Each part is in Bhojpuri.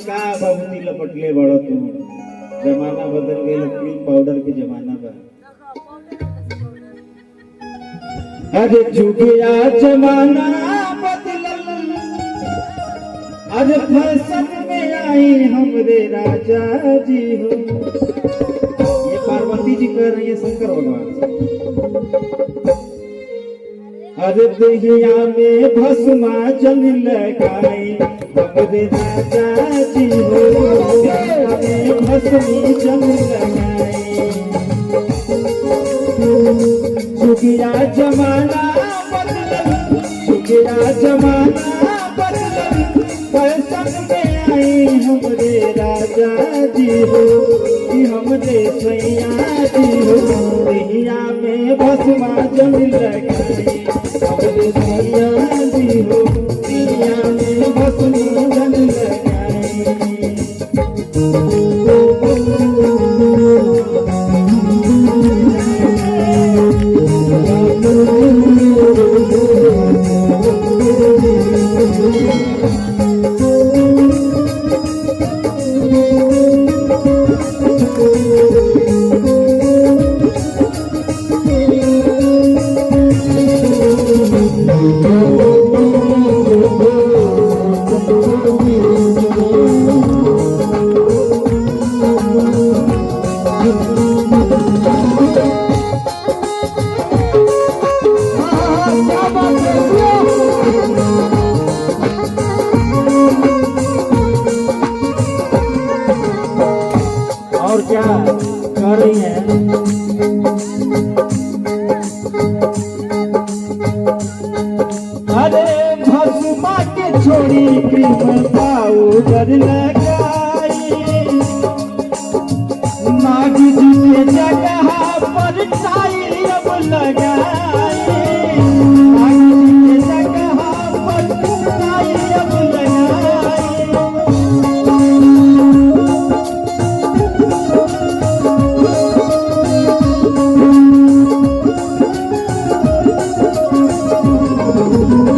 का बाबूजी लपटले बड़ो तू जमाना बदल गए क्रीम पाउडर के जमाना बा अरे झुकिया जमाना बदलल अरे फैशन में आई हमरे राजा जी हो। ये पार्वती जी कह रही है शंकर भगवान से। अरे दहिया में भस्मा जल लगाई हमरे राजा जी हो। में भस्मी जल लगाई झुकिया जमाना बदलल झुकिया जमाना बदलल फैशन में आई हमरे राजा जी हो कि हमरे सैया जी हो। दहिया में भस्मा जल लगाई हमरे सैया जी हो। दहिया में भस्मा जल लगाई और क्या कर रही है। अरे भस्मा के छोड़ी क्रीम पाउडर लगाई नागी जी के जगह पर टाई अब लगाई नागी जी के जगह पर टाई अब लगाई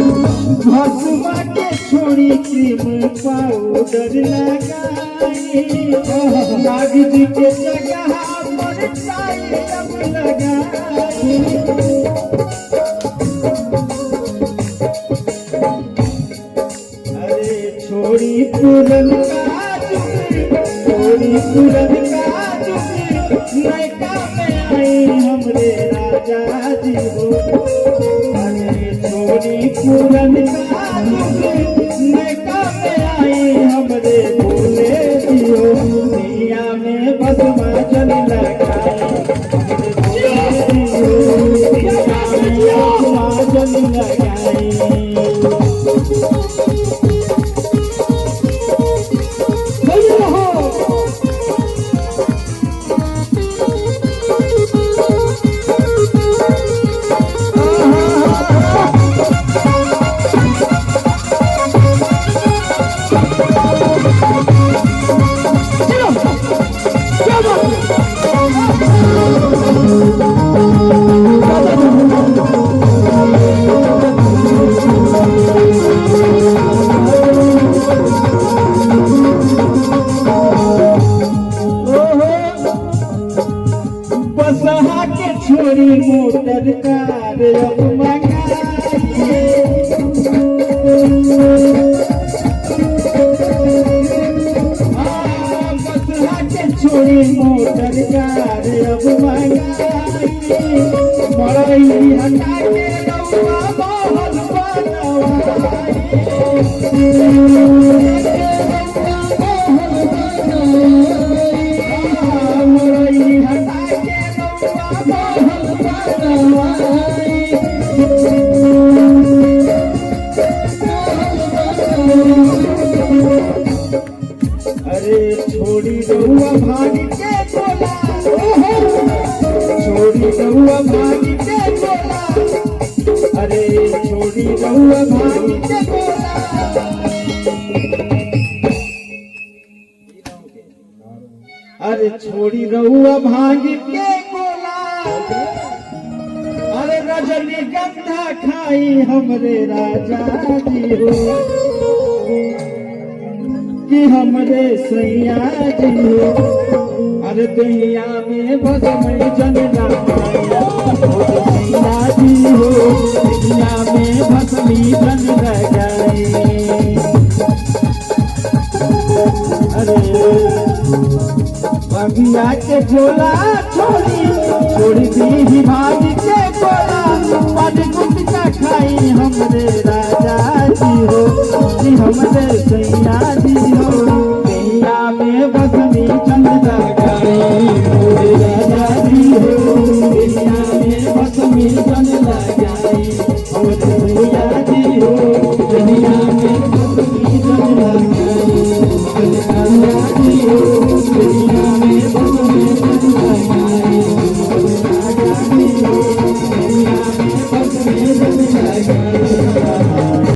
भस्मा के छोड़ी क्रीम पाउडर लगाई नागी जी के जगह पर टाई अब लगाई। अरे छोड़ी पुरन का जुग छोड़ी पुरन का जुग नयका में आई हमरे राजा जी हो। अरे छोड़ी पुरन का जुग नयका में आई हमरे भोले जी हो। दुनिया में भस्मा जल लगाई जल लगाई बसहा के छोड़ी मोटर कार अब मंगाई बसहा के छोड़ी मोटर कार अब मंगाई मरई हटा के रउआ महल बनवाई मरई हटा के अरे छोड़ी रहुआ भागी के बोला छोड़ी रहुआ भागी के बोला अरे छोड़ी रहुआ भागी के बोला अरे छोड़ी रहुआ भागी के बोला अरे रज रजनीगंधा खाई हमरे राजा जी हो कि हमरे सैया जी हो। अरे दहिया में भगमई जन लगाया मोरे सैया जी हो, दहिया में भगमी जन लगाई। अरे बगिया के झोला छोड़ी दी ही भाभी के गोला, पानी गुटका खाई हमरे राजा जी हो कि हमरे सैया जी हो, सैया में भगमी जन लगाई मोरे राजा जी हो, सैया में भगमी जन लगाई हमरे सैया जी हो, सैया में भगमी जन लगाई हमरे राजा जी हो, सैया में भगमी जन लगाई हमरे राजा जी हो, सैया में भगमी जन लगाई।